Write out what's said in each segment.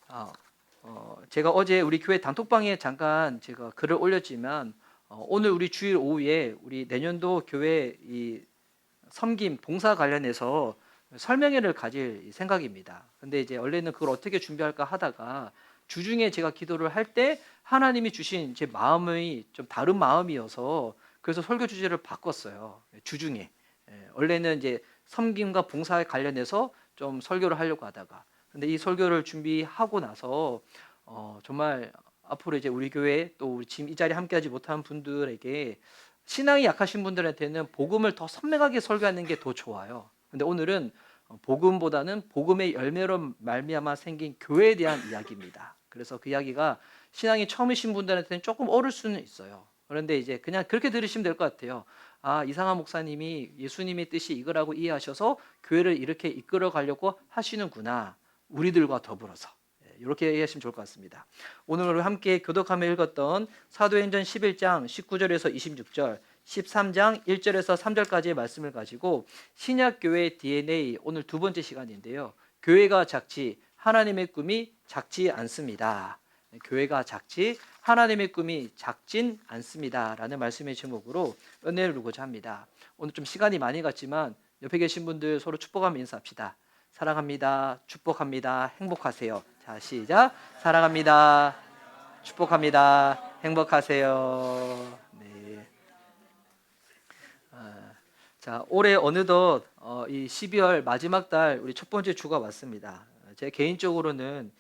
아, 제가 어제 우리 교회 단톡방에 잠깐 제가 글을 올렸지만 오늘 우리 주일 오후에 우리 내년도 교회 이 섬김 봉사 관련해서 설명회를 가질 생각입니다. 근데 이제 원래는 그걸 어떻게 준비할까 하다가 주중에 제가 기도를 할 때 하나님이 주신 제 마음이 좀 다른 마음이어서 그래서 설교 주제를 바꿨어요. 주중에. 원래는 이제 섬김과 봉사에 관련해서 좀 설교를 하려고 하다가 근데 이 설교를 준비하고 나서 정말 앞으로 이제 우리 교회 또 우리 지금 이 자리에 함께하지 못한 분들에게 신앙이 약하신 분들한테는 복음을 더 선명하게 설교하는 게 더 좋아요. 근데 오늘은 복음보다는 복음의 열매로 말미암아 생긴 교회에 대한 이야기입니다. 그래서 그 이야기가 신앙이 처음이신 분들한테는 조금 어려울 수는 있어요. 그런데 이제 그냥 그렇게 들으시면 될 것 같아요. 아, 이상한 목사님이 예수님의 뜻이 이거라고 이해하셔서 교회를 이렇게 이끌어 가려고 하시는구나. 우리들과 더불어서. 이렇게 이해하시면 좋을 것 같습니다. 오늘 함께 교독하며 읽었던 사도행전 11장 19절에서 26절, 13장 1절에서 3절까지의 말씀을 가지고 신약교회 DNA 오늘 두 번째 시간인데요. 교회가 작지 하나님의 꿈이 작지 않습니다. 교회가 작지 하나님의 꿈이 작진 않습니다. 라는 말씀의 제목으로 은혜를 누고자 합니다. 오늘 좀 시간이 많이 갔지만 옆에 계신 분들 서로 축복하며 인사합시다. 사랑합니다. 축복합니다. 행복하세요. 자, 시작. 사랑합니다. 축복합니다. 행복하세요. 네. 자, 올해 어느덧 이 12월 마지막 달 우리 첫 번째 주가 왔습니다. 제 개인적으로는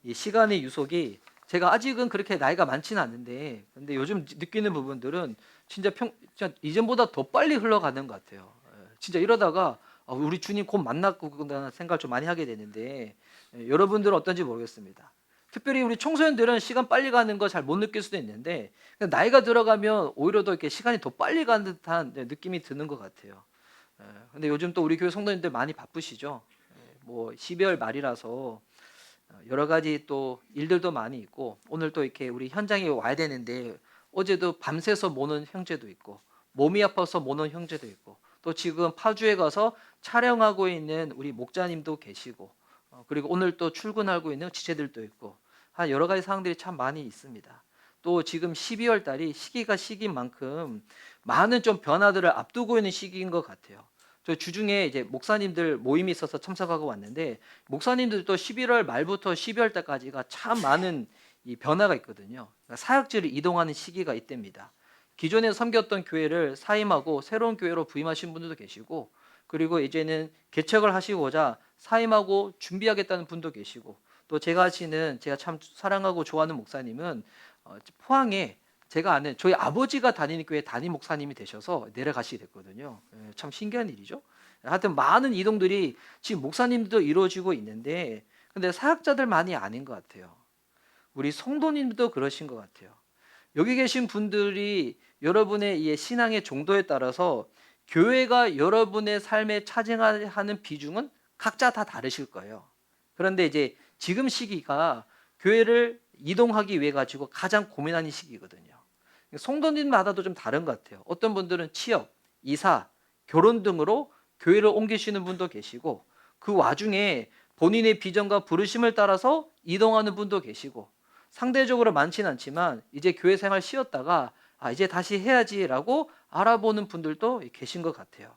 이 시간의 유속이 제가 아직은 그렇게 나이가 많지는 않는데 근데 요즘 느끼는 부분들은 진짜 이전보다 더 빨리 흘러가는 것 같아요. 진짜 이러다가 우리 주님 곧 만났구나 생각을 좀 많이 하게 되는데 여러분들은 어떤지 모르겠습니다. 특별히 우리 청소년들은 시간 빨리 가는 거 잘 못 느낄 수도 있는데 나이가 들어가면 오히려 더 이렇게 시간이 더 빨리 가는 듯한 느낌이 드는 것 같아요. 근데 요즘 또 우리 교회 성도님들 많이 바쁘시죠? 뭐 12월 말이라서 여러 가지 또 일들도 많이 있고 오늘 또 이렇게 우리 현장에 와야 되는데 어제도 밤새서 모는 형제도 있고 몸이 아파서 모는 형제도 있고 또 지금 파주에 가서 촬영하고 있는 우리 목자님도 계시고 그리고 오늘 또 출근하고 있는 지체들도 있고 한 여러 가지 상황들이 참 많이 있습니다. 또 지금 12월 달이 시기가 시기인 만큼 많은 좀 변화들을 앞두고 있는 시기인 것 같아요. 저 주중에 이제 목사님들 모임이 있어서 참석하고 왔는데 목사님들도 11월 말부터 12월 달까지가 참 많은 이 변화가 있거든요. 그러니까 사역지를 이동하는 시기가 이때입니다. 기존에 섬겼던 교회를 사임하고 새로운 교회로 부임하신 분들도 계시고 그리고 이제는 개척을 하시고자 사임하고 준비하겠다는 분도 계시고 또 제가 아시는 제가 참 사랑하고 좋아하는 목사님은 포항에 제가 아는 저희 아버지가 다니는 교회 담임 목사님이 되셔서 내려가시게 됐거든요. 참 신기한 일이죠. 하여튼 많은 이동들이 지금 목사님도 이루어지고 있는데 근데 사역자들만이 아닌 것 같아요. 우리 성도님도 그러신 것 같아요. 여기 계신 분들이 여러분의 이 신앙의 정도에 따라서 교회가 여러분의 삶에 차지하는 비중은 각자 다 다르실 거예요. 그런데 이제 지금 시기가 교회를 이동하기 위해 가지고 가장 고민하는 시기거든요. 성도님마다도 좀 다른 것 같아요. 어떤 분들은 취업, 이사, 결혼 등으로 교회를 옮기시는 분도 계시고 그 와중에 본인의 비전과 부르심을 따라서 이동하는 분도 계시고 상대적으로 많지는 않지만 이제 교회 생활 쉬었다가 이제 다시 해야지라고 알아보는 분들도 계신 것 같아요.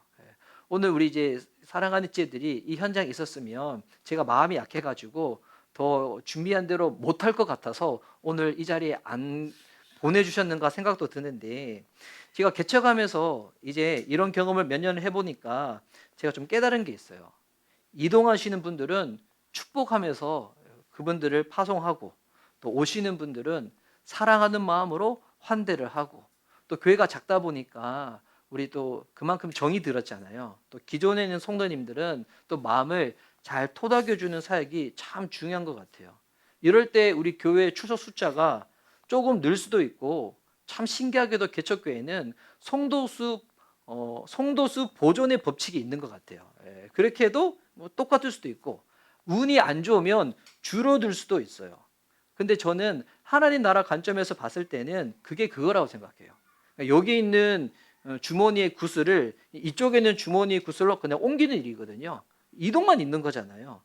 오늘 우리 이제 사랑하는 찌들이 이 현장에 있었으면 제가 마음이 약해가지고 더 준비한 대로 못할 것 같아서 오늘 이 자리에 안 보내주셨는가 생각도 드는데 제가 개척하면서 이제 이런 경험을 몇 년을 해보니까 제가 좀 깨달은 게 있어요. 이동하시는 분들은 축복하면서 그분들을 파송하고 또 오시는 분들은 사랑하는 마음으로 환대를 하고 또 교회가 작다 보니까 우리 또 그만큼 정이 들었잖아요. 또 기존에 있는 성도님들은 또 마음을 잘 토닥여주는 사역이 참 중요한 것 같아요. 이럴 때 우리 교회 추석 숫자가 조금 늘 수도 있고 참 신기하게도 개척교회는 성도수 보존의 법칙이 있는 것 같아요. 그렇게 해도 뭐 똑같을 수도 있고 운이 안 좋으면 줄어들 수도 있어요. 근데 저는 하나님 나라 관점에서 봤을 때는 그게 그거라고 생각해요. 그러니까 여기 있는 주머니의 구슬을 이쪽에 있는 주머니의 구슬로 그냥 옮기는 일이거든요. 이동만 있는 거잖아요.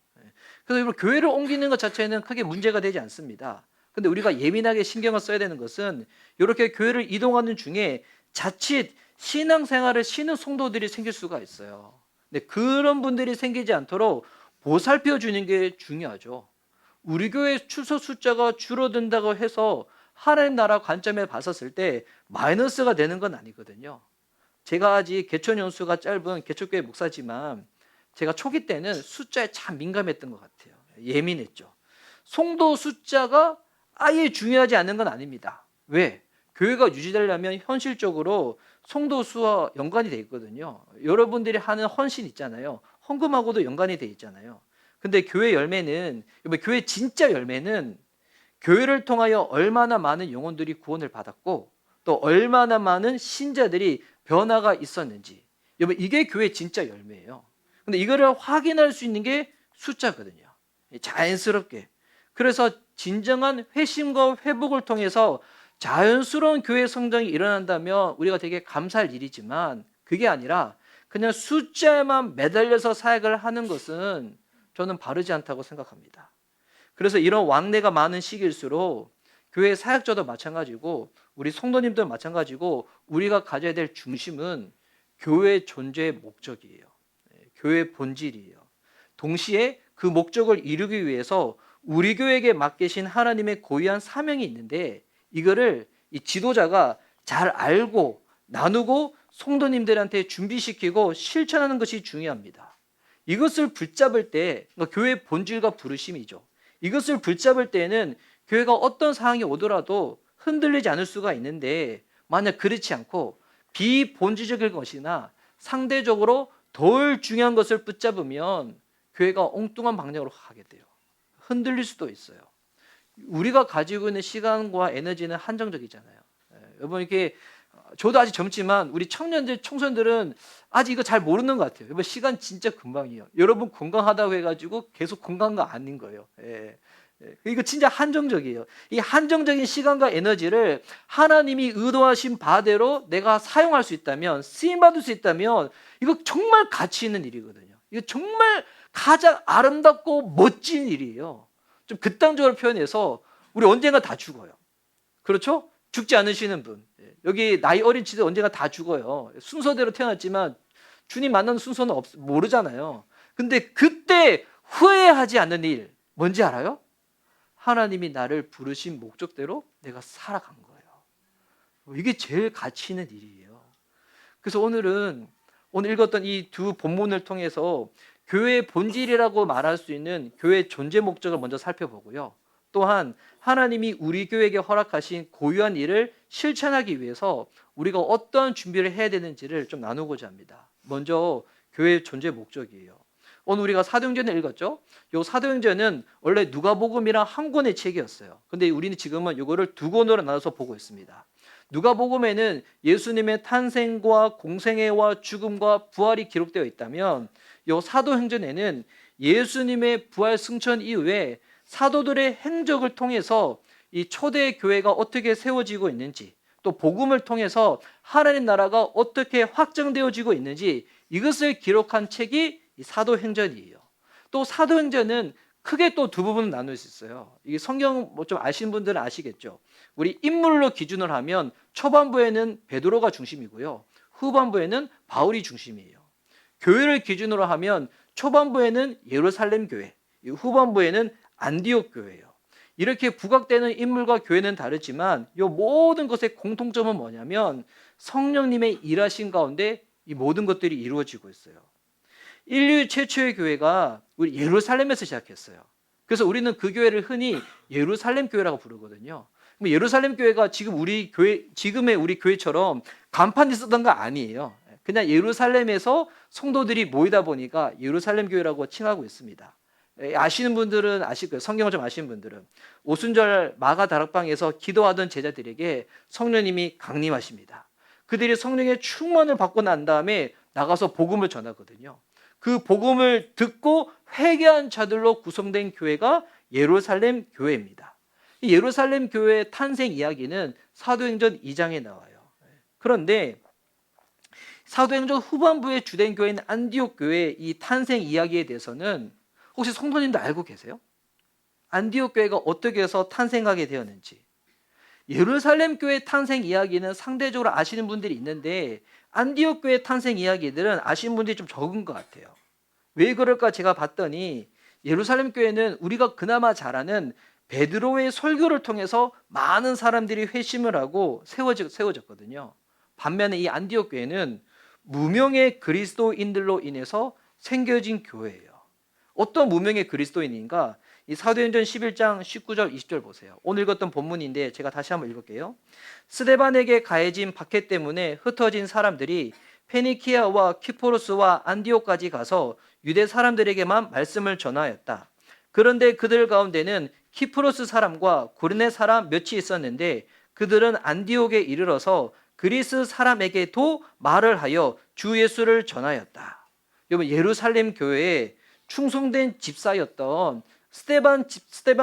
그래서 여러분 교회를 옮기는 것 자체는 크게 문제가 되지 않습니다. 근데 우리가 예민하게 신경을 써야 되는 것은 이렇게 교회를 이동하는 중에 자칫 신앙생활을 쉬는 성도들이 생길 수가 있어요. 근데 그런 분들이 생기지 않도록 보살펴 주는 게 중요하죠. 우리 교회 출석 숫자가 줄어든다고 해서 하나님 나라 관점에 봤었을 때 마이너스가 되는 건 아니거든요. 제가 아직 개천 연수가 짧은 개척교회 목사지만 제가 초기 때는 숫자에 참 민감했던 것 같아요. 예민했죠. 성도 숫자가 아예 중요하지 않은 건 아닙니다. 왜? 교회가 유지되려면 현실적으로 성도 수와 연관이 돼 있거든요. 여러분들이 하는 헌신 있잖아요. 헌금하고도 연관이 돼 있잖아요. 근데 교회 열매는, 교회 진짜 열매는 교회를 통하여 얼마나 많은 영혼들이 구원을 받았고 또 얼마나 많은 신자들이 변화가 있었는지, 여러분 이게 교회 진짜 열매예요. 근데 이거를 확인할 수 있는 게 숫자거든요. 자연스럽게. 그래서 진정한 회심과 회복을 통해서 자연스러운 교회 성장이 일어난다면 우리가 되게 감사할 일이지만 그게 아니라 그냥 숫자에만 매달려서 사역을 하는 것은 저는 바르지 않다고 생각합니다. 그래서 이런 왕래가 많은 시기일수록 교회 사역자도 마찬가지고 우리 성도님도 마찬가지고 우리가 가져야 될 중심은 교회 존재의 목적이에요. 교회 본질이에요. 동시에 그 목적을 이루기 위해서 우리 교회에게 맡기신 하나님의 고유한 사명이 있는데 이거를 이 지도자가 잘 알고 나누고 성도님들한테 준비시키고 실천하는 것이 중요합니다. 이것을 붙잡을 때 교회의 본질과 부르심이죠. 이것을 붙잡을 때에는 교회가 어떤 상황이 오더라도 흔들리지 않을 수가 있는데 만약 그렇지 않고 비본질적인 것이나 상대적으로 덜 중요한 것을 붙잡으면 교회가 엉뚱한 방향으로 가게 돼요. 흔들릴 수도 있어요. 우리가 가지고 있는 시간과 에너지는 한정적이잖아요. 여러분 이렇게 저도 아직 젊지만 우리 청년들, 청소년들은 아직 이거 잘 모르는 것 같아요. 여러분 시간 진짜 금방이에요. 여러분 건강하다고 해가지고 계속 건강한 거 아닌 거예요. 이거 진짜 한정적이에요. 이 한정적인 시간과 에너지를 하나님이 의도하신 바대로 내가 사용할 수 있다면, 쓰임받을 수 있다면 이거 정말 가치 있는 일이거든요. 이거 정말 가장 아름답고 멋진 일이에요. 좀 극단적으로 표현해서 우리 언젠가 다 죽어요. 그렇죠? 죽지 않으시는 분, 여기 나이 어린 치들 언젠가 다 죽어요. 순서대로 태어났지만 주님 만나는 순서는 모르잖아요. 근데 그때 후회하지 않는 일 뭔지 알아요? 하나님이 나를 부르신 목적대로 내가 살아간 거예요. 이게 제일 가치 있는 일이에요. 그래서 오늘 읽었던 이 두 본문을 통해서 교회의 본질이라고 말할 수 있는 교회의 존재 목적을 먼저 살펴보고요. 또한 하나님이 우리 교회에게 허락하신 고유한 일을 실천하기 위해서 우리가 어떠한 준비를 해야 되는지를 좀 나누고자 합니다. 먼저 교회의 존재 목적이에요. 오늘 우리가 사도행전을 읽었죠? 이 사도행전은 원래 누가복음이랑 한 권의 책이었어요. 근데 우리는 지금은 이거를 두 권으로 나눠서 보고 있습니다. 누가복음에는 예수님의 탄생과 공생애와 죽음과 부활이 기록되어 있다면 이 사도행전에는 예수님의 부활 승천 이후에 사도들의 행적을 통해서 이 초대 교회가 어떻게 세워지고 있는지, 또 복음을 통해서 하나님 나라가 어떻게 확정되어지고 있는지 이것을 기록한 책이 이 사도행전이에요. 또 사도행전은 크게 또 두 부분을 나눌 수 있어요. 이게 성경 뭐 좀 아시는 분들은 아시겠죠. 우리 인물로 기준을 하면 초반부에는 베드로가 중심이고요, 후반부에는 바울이 중심이에요. 교회를 기준으로 하면 초반부에는 예루살렘 교회, 후반부에는 안디옥 교회예요. 이렇게 부각되는 인물과 교회는 다르지만 이 모든 것의 공통점은 뭐냐면 성령님의 일하신 가운데 이 모든 것들이 이루어지고 있어요. 인류 최초의 교회가 우리 예루살렘에서 시작했어요. 그래서 우리는 그 교회를 흔히 예루살렘 교회라고 부르거든요. 예루살렘 교회가 지금의 우리 교회처럼 간판이 쓰던 거 아니에요. 그냥 예루살렘에서 성도들이 모이다 보니까 예루살렘 교회라고 칭하고 있습니다. 아시는 분들은 아실 거예요. 성경을 좀 아시는 분들은 오순절 마가 다락방에서 기도하던 제자들에게 성령님이 강림하십니다. 그들이 성령의 충만을 받고 난 다음에 나가서 복음을 전하거든요. 그 복음을 듣고 회개한 자들로 구성된 교회가 예루살렘 교회입니다. 이 예루살렘 교회의 탄생 이야기는 사도행전 2장에 나와요. 그런데 사도행전 후반부에 주된 교회인 안디옥 교회의 이 탄생 이야기에 대해서는 혹시 성도님도 알고 계세요? 안디옥 교회가 어떻게 해서 탄생하게 되었는지. 예루살렘 교회 탄생 이야기는 상대적으로 아시는 분들이 있는데 안디옥 교회 탄생 이야기들은 아시는 분들이 좀 적은 것 같아요. 왜 그럴까 제가 봤더니 예루살렘 교회는 우리가 그나마 잘 아는 베드로의 설교를 통해서 많은 사람들이 회심을 하고 세워졌거든요. 반면에 이 안디옥 교회는 무명의 그리스도인들로 인해서 생겨진 교회예요. 어떤 무명의 그리스도인인가? 이 사도행전 11장 19절 20절 보세요. 오늘 읽었던 본문인데 제가 다시 한번 읽을게요. 스데반에게 가해진 박해 때문에 흩어진 사람들이 페니키아와 키포로스와 안디옥까지 가서 유대 사람들에게만 말씀을 전하였다. 그런데 그들 가운데는 키프로스 사람과 구르네 사람 몇이 있었는데 그들은 안디옥에 이르러서 그리스 사람에게도 말을 하여 주 예수를 전하였다. 여러분, 예루살렘 교회에 충성된 집사였던 스데반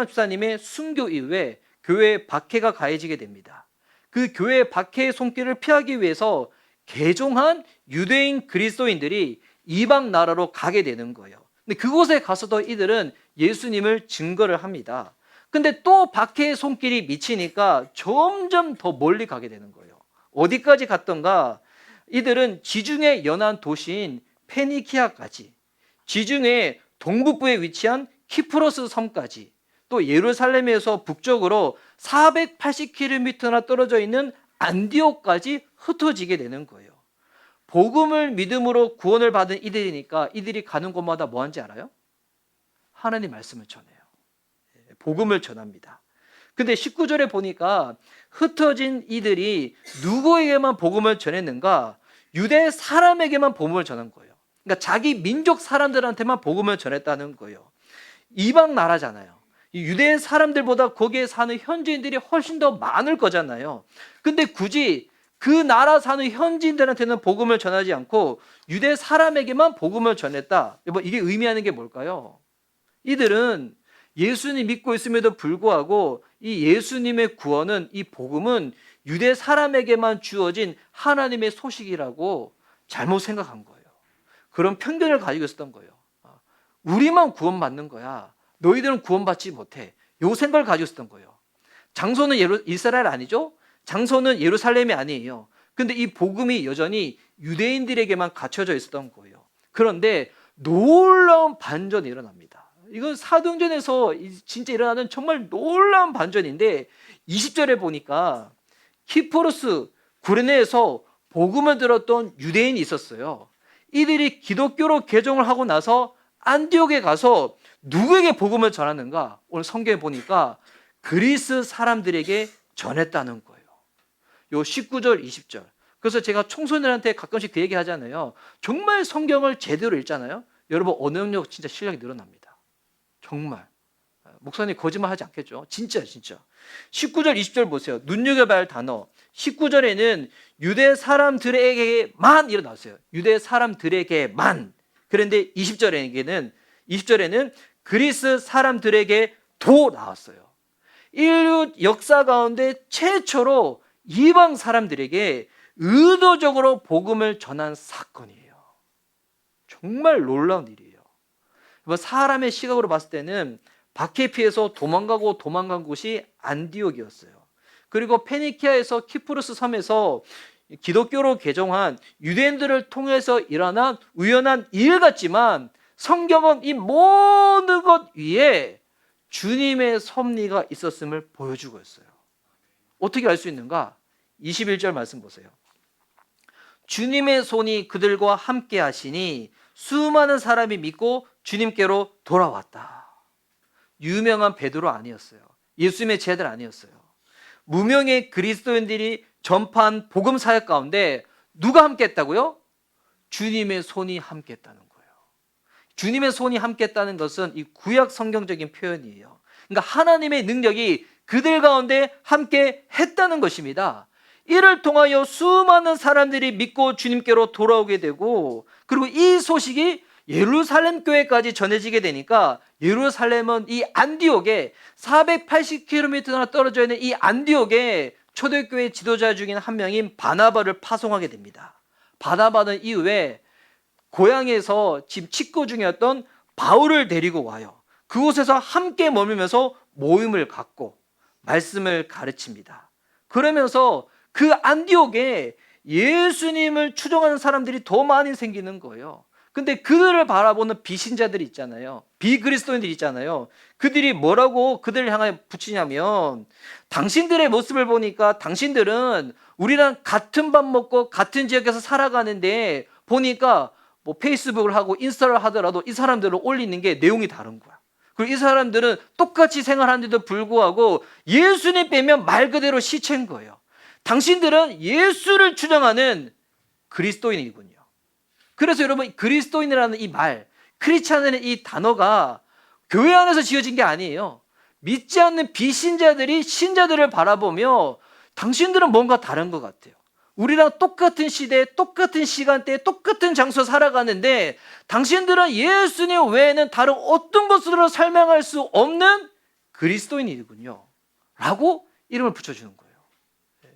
집사님의 순교 이후에 교회에 박해가 가해지게 됩니다. 그 교회의 박해의 손길을 피하기 위해서 개종한 유대인 그리스도인들이 이방 나라로 가게 되는 거예요. 근데 그곳에 가서도 이들은 예수님을 증거를 합니다. 근데 또 박해의 손길이 미치니까 점점 더 멀리 가게 되는 거예요. 어디까지 갔던가? 이들은 지중해 연안 도시인 페니키아까지, 지중해 동북부에 위치한 키프로스 섬까지, 또 예루살렘에서 북쪽으로 480km나 떨어져 있는 안디옥까지 흩어지게 되는 거예요. 복음을 믿음으로 구원을 받은 이들이니까 이들이 가는 곳마다 뭐 하는지 알아요? 하나님 말씀을 전해요. 복음을 전합니다. 근데 19절에 보니까 흩어진 이들이 누구에게만 복음을 전했는가? 유대 사람에게만 복음을 전한 거예요. 그러니까 자기 민족 사람들한테만 복음을 전했다는 거예요. 이방 나라잖아요. 유대 사람들보다 거기에 사는 현지인들이 훨씬 더 많을 거잖아요. 근데 굳이 그 나라 사는 현지인들한테는 복음을 전하지 않고 유대 사람에게만 복음을 전했다. 이게 의미하는 게 뭘까요? 이들은 예수님 믿고 있음에도 불구하고 이 예수님의 구원은, 이 복음은 유대 사람에게만 주어진 하나님의 소식이라고 잘못 생각한 거예요. 그런 편견을 가지고 있었던 거예요. 우리만 구원받는 거야. 너희들은 구원받지 못해. 요 생각을 가지고 있었던 거예요. 장소는 이스라엘 아니죠? 장소는 예루살렘이 아니에요. 근데 이 복음이 여전히 유대인들에게만 갖춰져 있었던 거예요. 그런데 놀라운 반전이 일어납니다. 이건 사도행전에서 진짜 일어나는 정말 놀라운 반전인데 20절에 보니까 키프로스 구레네에서 복음을 들었던 유대인이 있었어요. 이들이 기독교로 개종을 하고 나서 안디옥에 가서 누구에게 복음을 전하는가? 오늘 성경에 보니까 그리스 사람들에게 전했다는 거예요. 요 19절, 20절. 그래서 제가 청소년한테 가끔씩 그 얘기 하잖아요. 정말 성경을 제대로 읽잖아요. 여러분 언어력 진짜 실력이 늘어납니다. 정말. 목사님 거짓말 하지 않겠죠? 진짜. 19절, 20절 보세요. 눈여겨봐야 할 단어. 19절에는 유대 사람들에게만 일어났어요. 유대 사람들에게만. 그런데 20절에는 그리스 사람들에게도 나왔어요. 인류 역사 가운데 최초로 이방 사람들에게 의도적으로 복음을 전한 사건이에요. 정말 놀라운 일이에요. 사람의 시각으로 봤을 때는 박해 피해서 도망간 곳이 안디옥이었어요. 그리고 페니키아에서 키프로스 섬에서 기독교로 개종한 유대인들을 통해서 일어난 우연한 일 같지만 성경은 이 모든 것 위에 주님의 섭리가 있었음을 보여주고 있어요. 어떻게 알 수 있는가? 21절 말씀 보세요. 주님의 손이 그들과 함께 하시니 수많은 사람이 믿고 주님께로 돌아왔다. 유명한 베드로 아니었어요. 예수님의 제자들 아니었어요. 무명의 그리스도인들이 전파한 복음 사역 가운데 누가 함께 했다고요? 주님의 손이 함께 했다는 거예요. 주님의 손이 함께 했다는 것은 이 구약 성경적인 표현이에요. 그러니까 하나님의 능력이 그들 가운데 함께 했다는 것입니다. 이를 통하여 수많은 사람들이 믿고 주님께로 돌아오게 되고, 그리고 이 소식이 예루살렘 교회까지 전해지게 되니까 예루살렘은 이 안디옥에 480km나 떨어져 있는 이 안디옥에 초대교회 지도자 중인 한 명인 바나바를 파송하게 됩니다. 바나바는 이후에 고향에서 지금 직고 중이었던 바울을 데리고 와요. 그곳에서 함께 머물면서 모임을 갖고 말씀을 가르칩니다. 그러면서 그 안디옥에 예수님을 추종하는 사람들이 더 많이 생기는 거예요. 근데 그들을 바라보는 비신자들이 있잖아요. 비그리스도인들이 있잖아요. 그들이 뭐라고 그들을 향해 붙이냐면, 당신들의 모습을 보니까 당신들은 우리랑 같은 밥 먹고 같은 지역에서 살아가는데 보니까 뭐 페이스북을 하고 인스타를 하더라도 이 사람들은 올리는 게 내용이 다른 거야. 그리고 이 사람들은 똑같이 생활하는데도 불구하고 예수님 빼면 말 그대로 시체인 거예요. 당신들은 예수를 추정하는 그리스도인이군요. 그래서 여러분, 그리스도인이라는 이 말, 크리스찬이라는 이 단어가 교회 안에서 지어진 게 아니에요. 믿지 않는 비신자들이 신자들을 바라보며 당신들은 뭔가 다른 것 같아요. 우리랑 똑같은 시대에 똑같은 시간대에 똑같은 장소 살아가는데 당신들은 예수님 외에는 다른 어떤 것으로 설명할 수 없는 그리스도인이군요 라고 이름을 붙여주는 거예요.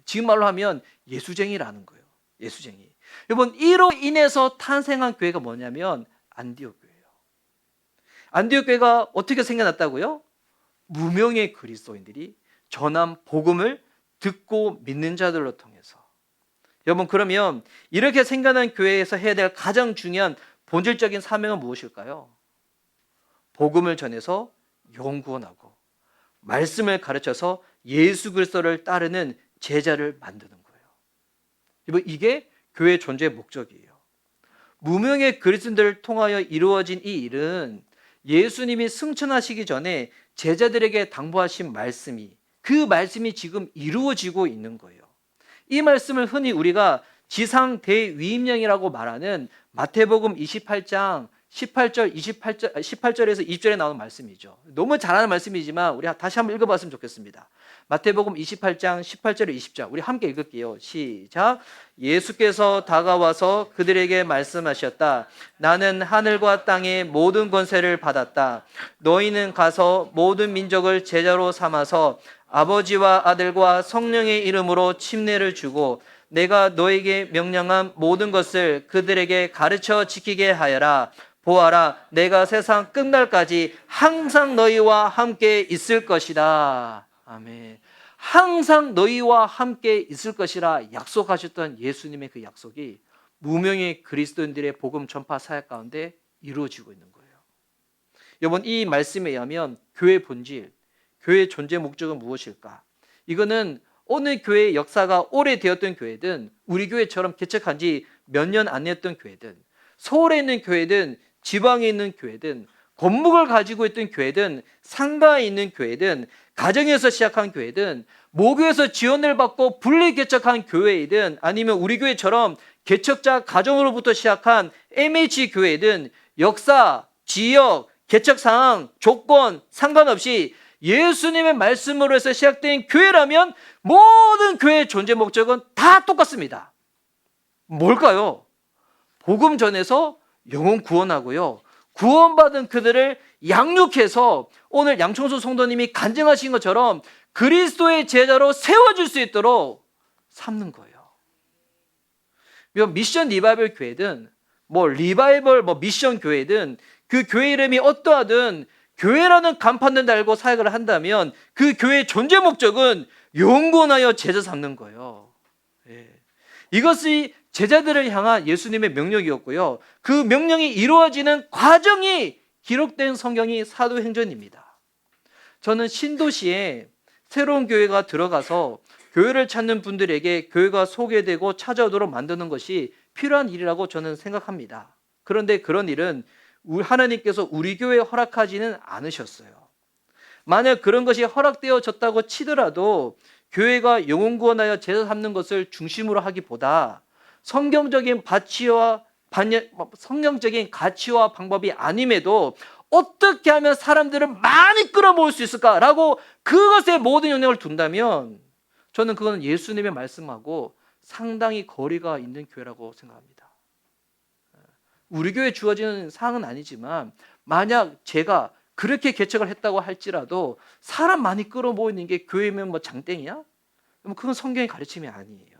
지금 말로 하면 예수쟁이라는 거예요. 예수쟁이. 여러분, 이로 인해서 탄생한 교회가 뭐냐면 안디옥 교회예요. 안디옥 교회가 어떻게 생겨났다고요? 무명의 그리스도인들이 전한 복음을 듣고 믿는 자들로 통해서. 여러분, 그러면 이렇게 생겨난 교회에서 해야 될 가장 중요한 본질적인 사명은 무엇일까요? 복음을 전해서 영 구원하고 말씀을 가르쳐서 예수 그리스도를 따르는 제자를 만드는 거예요. 여러분, 이게 교회의 존재의 목적이에요. 무명의 그리스도인들을 통하여 이루어진 이 일은 예수님이 승천하시기 전에 제자들에게 당부하신 말씀이, 그 말씀이 지금 이루어지고 있는 거예요. 이 말씀을 흔히 우리가 지상 대위임령이라고 말하는 마태복음 28장 18절에서 20절에 나오는 말씀이죠. 너무 잘하는 말씀이지만 우리 다시 한번 읽어봤으면 좋겠습니다. 마태복음 28장 18절에 20절 우리 함께 읽을게요. 시작. 예수께서 다가와서 그들에게 말씀하셨다. 나는 하늘과 땅의 모든 권세를 받았다. 너희는 가서 모든 민족을 제자로 삼아서 아버지와 아들과 성령의 이름으로 침례를 주고 내가 너에게 명령한 모든 것을 그들에게 가르쳐 지키게 하여라. 보아라, 내가 세상 끝날까지 항상 너희와 함께 있을 것이다. 아멘. 항상 너희와 함께 있을 것이라 약속하셨던 예수님의 그 약속이 무명의 그리스도인들의 복음 전파 사역 가운데 이루어지고 있는 거예요. 여러분, 이 말씀에 의하면 교회의 본질, 교회의 존재 목적은 무엇일까? 이거는 어느 교회의 역사가 오래되었던 교회든, 우리 교회처럼 개척한 지 몇 년 안 됐던 교회든, 서울에 있는 교회든 지방에 있는 교회든, 건물을 가지고 있던 교회든, 상가에 있는 교회든, 가정에서 시작한 교회든, 모교에서 지원을 받고 분리 개척한 교회이든, 아니면 우리 교회처럼 개척자 가정으로부터 시작한 MH 교회든, 역사, 지역, 개척 상황, 조건 상관없이 예수님의 말씀으로 해서 시작된 교회라면 모든 교회의 존재 목적은 다 똑같습니다. 뭘까요? 복음 전해서 영혼 구원하고요, 구원받은 그들을 양육해서 오늘 양청수 성도님이 간증하신 것처럼 그리스도의 제자로 세워줄 수 있도록 삼는 거예요. 미션 리바이벌 교회든 리바이벌 미션 교회든 그 교회 이름이 어떠하든 교회라는 간판을 달고 사역을 한다면 그 교회의 존재 목적은 영구하여 제자 삼는 거예요. 이것이 제자들을 향한 예수님의 명령이었고요, 그 명령이 이루어지는 과정이 기록된 성경이 사도행전입니다. 저는 신도시에 새로운 교회가 들어가서 교회를 찾는 분들에게 교회가 소개되고 찾아오도록 만드는 것이 필요한 일이라고 저는 생각합니다. 그런데 그런 일은 하나님께서 우리 교회에 허락하지는 않으셨어요. 만약 그런 것이 허락되어졌다고 치더라도 교회가 영혼 구원하여 제자 삼는 것을 중심으로 하기보다 성경적인 가치와 방법이 아님에도 어떻게 하면 사람들을 많이 끌어모을 수 있을까라고 그것에 모든 영역을 둔다면 저는 그거는 예수님의 말씀하고 상당히 거리가 있는 교회라고 생각합니다. 우리 교회에 주어지는 사항은 아니지만 만약 제가 그렇게 개척을 했다고 할지라도 사람 많이 끌어모이는 게 교회면 장땡이야? 그건 성경의 가르침이 아니에요.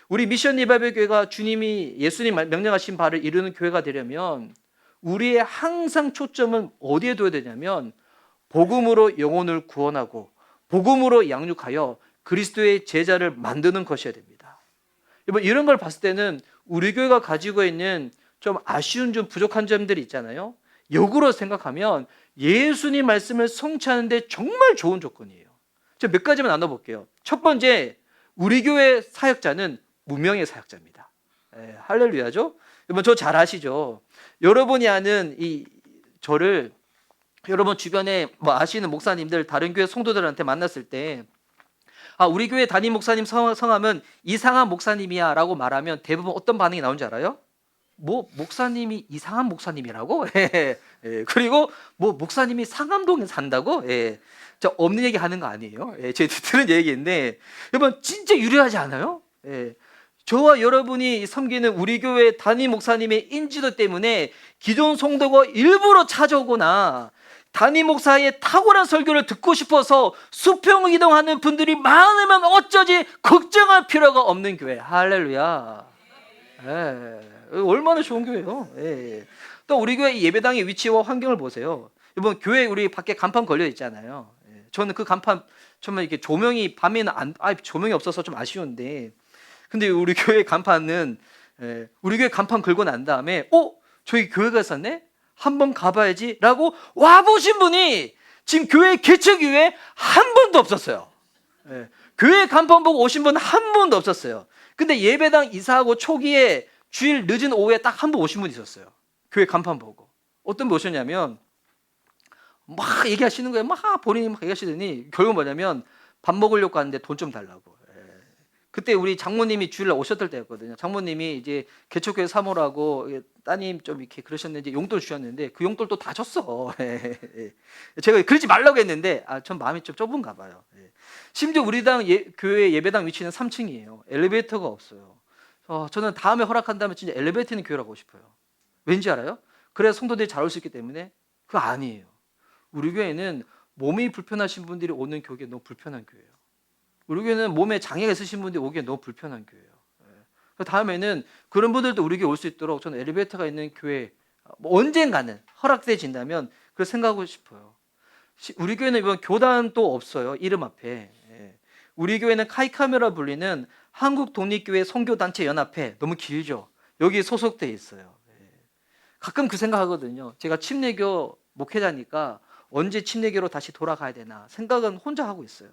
우리 미션 리바이벌 교회가 주님이 예수님 명령하신 바를 이루는 교회가 되려면 우리의 항상 초점은 어디에 둬야 되냐면 복음으로 영혼을 구원하고 복음으로 양육하여 그리스도의 제자를 만드는 것이어야 됩니다. 여러분, 이런 걸 봤을 때는 우리 교회가 가지고 있는 좀 아쉬운 좀 부족한 점들이 있잖아요. 역으로 생각하면 예수님 말씀을 성취하는데 정말 좋은 조건이에요. 제가 몇 가지만 나눠볼게요. 첫 번째, 우리 교회 사역자는 무명의 사역자입니다. 할렐루야죠. 여러분, 저 잘 아시죠? 여러분이 아는 저를 여러분 주변에 뭐 아시는 목사님들, 다른 교회 성도들한테 만났을 때, 우리 교회 담임 목사님 성함은 이상한 목사님이야 라고 말하면 대부분 어떤 반응이 나오는지 알아요? 뭐 목사님이 이상한 목사님이라고? 그리고 뭐 목사님이 상암동에 산다고? 저 없는 얘기 하는 거 아니에요. 제 들은 얘기인데, 여러분 진짜 유려하지 않아요? 저와 여러분이 섬기는 우리 교회 담임 목사님의 인지도 때문에 기존 성도가 일부러 찾아오거나 담임 목사의 탁월한 설교를 듣고 싶어서 수평 이동하는 분들이 많으면 어쩌지 걱정할 필요가 없는 교회. 할렐루야. 얼마나 좋은 교회예요. 또 우리 교회 예배당의 위치와 환경을 보세요. 이번 교회 우리 밖에 간판 걸려 있잖아요. 저는 그 간판 정말 이렇게 조명이 밤에는 조명이 없어서 좀 아쉬운데, 근데 우리 교회 간판은 우리 교회 간판 걸고 난 다음에 저기 교회가 있었네? 한번 가봐야지 라고 와보신 분이 지금 교회 개척 이후에 한 분도 없었어요. 교회 간판 보고 오신 분 한 분도 없었어요. 근데 예배당 이사하고 초기에 주일 늦은 오후에 딱 한 분 오신 분 있었어요. 교회 간판 보고. 어떤 분 오셨냐면 막 얘기하시는 거예요. 본인이 막 얘기하시더니 결국 뭐냐면 밥 먹으려고 하는데 돈 좀 달라고. 그때 우리 장모님이 주일날 오셨을 때였거든요. 장모님이 이제 개척교회 사모라고 따님 좀 이렇게 그러셨는지 용돈 주셨는데 그 용돈도 다 줬어. 제가 그러지 말라고 했는데 전 마음이 좀 좁은가 봐요. 심지어 우리 당 교회 예배당 위치는 3층이에요. 엘리베이터가 없어요. 저는 다음에 허락한다면 진짜 엘리베이터 있는 교회로 가고 싶어요. 왠지 알아요? 그래야 성도들이 잘 올 수 있기 때문에. 그거 아니에요. 우리 교회는 몸이 불편하신 분들이 오는 교회가 너무 불편한 교회예요. 우리 교회는 몸에 장애가 있으신 분들이 오기에 너무 불편한 교회예요. 다음에는 그런 분들도 우리 교회 올 수 있도록 저는 엘리베이터가 있는 교회 언젠가는 허락돼진다면 그걸 생각하고 싶어요. 우리 교회는 이번 교단도 없어요. 이름 앞에. 우리 교회는 카이카메라 불리는 한국독립교회 선교단체 연합회, 너무 길죠. 여기 소속돼 있어요. 가끔 그 생각하거든요. 제가 침례교 목회자니까 언제 침례교로 다시 돌아가야 되나 생각은 혼자 하고 있어요.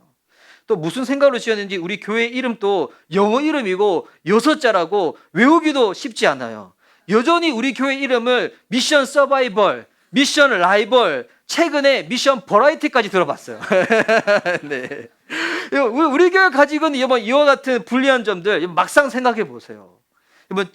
또 무슨 생각으로 지었는지 우리 교회 이름도 영어 이름이고 6자라고 외우기도 쉽지 않아요. 여전히 우리 교회 이름을 미션 서바이벌, 미션 라이벌, 최근에 미션 버라이티까지 들어봤어요. 네. 우리 교회 가지고 있는 이와 같은 불리한 점들 막상 생각해 보세요.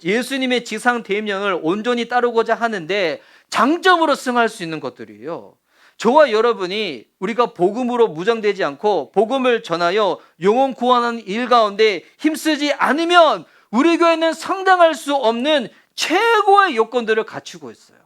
예수님의 지상 대임령을 온전히 따르고자 하는데 장점으로 승할 수 있는 것들이에요. 저와 여러분이 우리가 복음으로 무장되지 않고 복음을 전하여 영혼 구원하는 일 가운데 힘쓰지 않으면 우리 교회는 상당할 수 없는 최고의 요건들을 갖추고 있어요.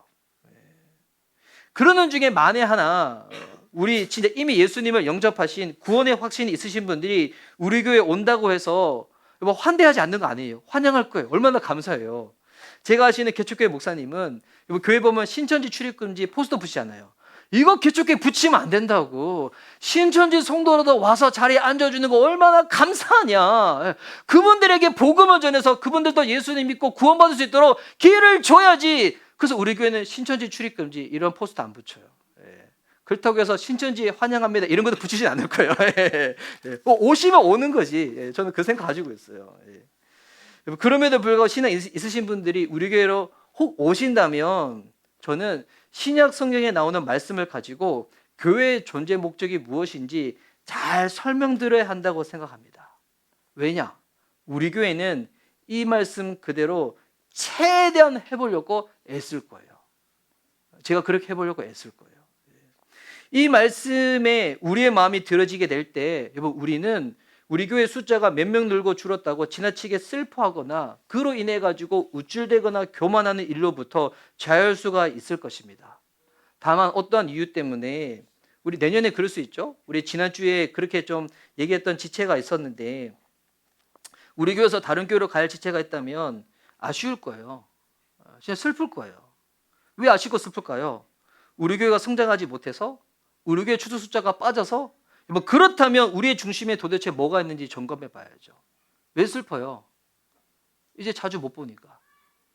그러는 중에 만에 하나 우리 진짜 이미 예수님을 영접하신 구원의 확신이 있으신 분들이 우리 교회에 온다고 해서 환대하지 않는 거 아니에요. 환영할 거예요. 얼마나 감사해요. 제가 아시는 개척교회 목사님은 교회 보면 신천지 출입금지 포스터 붙이잖아요. 이거 개척교회 붙이면 안 된다고. 신천지 성도라도 와서 자리에 앉아주는 거 얼마나 감사하냐. 그분들에게 복음을 전해서 그분들도 예수님 믿고 구원받을 수 있도록 기회를 줘야지. 그래서 우리 교회는 신천지 출입금지 이런 포스터 안 붙여요. 그렇다고 해서 신천지 환영합니다 이런 것도 붙이진 않을 거예요. 오시면 오는 거지. 저는 그 생각 가지고 있어요. 그럼에도 불구하고 신앙 있으신 분들이 우리 교회로 혹 오신다면 저는 신약 성경에 나오는 말씀을 가지고 교회의 존재 목적이 무엇인지 잘 설명드려야 한다고 생각합니다. 왜냐? 우리 교회는 이 말씀 그대로 최대한 해보려고 애쓸 거예요. 제가 그렇게 해보려고 애쓸 거예요. 이 말씀에 우리의 마음이 들어지게 될 때 우리는 우리 교회 숫자가 몇 명 늘고 줄었다고 지나치게 슬퍼하거나 그로 인해 가지고 우쭐대거나 교만하는 일로부터 자유할 수가 있을 것입니다. 다만 어떠한 이유 때문에 우리 내년에 그럴 수 있죠. 우리 지난주에 그렇게 좀 얘기했던 지체가 있었는데 우리 교회에서 다른 교회로 갈 지체가 있다면 아쉬울 거예요. 진짜 슬플 거예요. 왜 아쉽고 슬플까요? 우리 교회가 성장하지 못해서? 우리 교회 추수 숫자가 빠져서? 뭐 그렇다면 우리의 중심에 도대체 뭐가 있는지 점검해 봐야죠. 왜 슬퍼요? 이제 자주 못 보니까.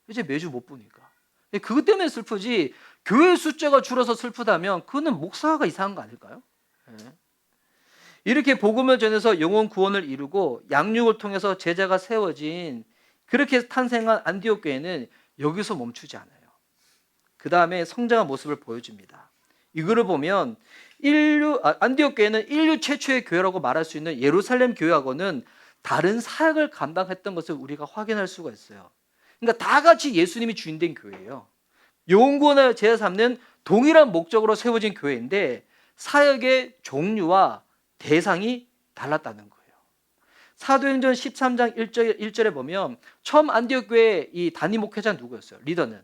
이제 매주 못 보니까. 그것 때문에 슬프지, 교회 숫자가 줄어서 슬프다면 그거는 목사가 이상한 거 아닐까요? 네. 이렇게 복음을 전해서 영혼 구원을 이루고 양육을 통해서 제자가 세워진, 그렇게 탄생한 안디옥 교회는 여기서 멈추지 않아요. 그 다음에 성장한 모습을 보여줍니다. 이거를 보면 안디옥 교회는 인류 최초의 교회라고 말할 수 있는 예루살렘 교회하고는 다른 사역을 감당했던 것을 우리가 확인할 수가 있어요. 그러니까 다 같이 예수님이 주인된 교회예요. 영혼 구원을 제자 삼는 동일한 목적으로 세워진 교회인데 사역의 종류와 대상이 달랐다는 거예요. 사도행전 13장 1절에 보면 처음 안디옥 교회 이 단임 목회자 누구였어요? 리더는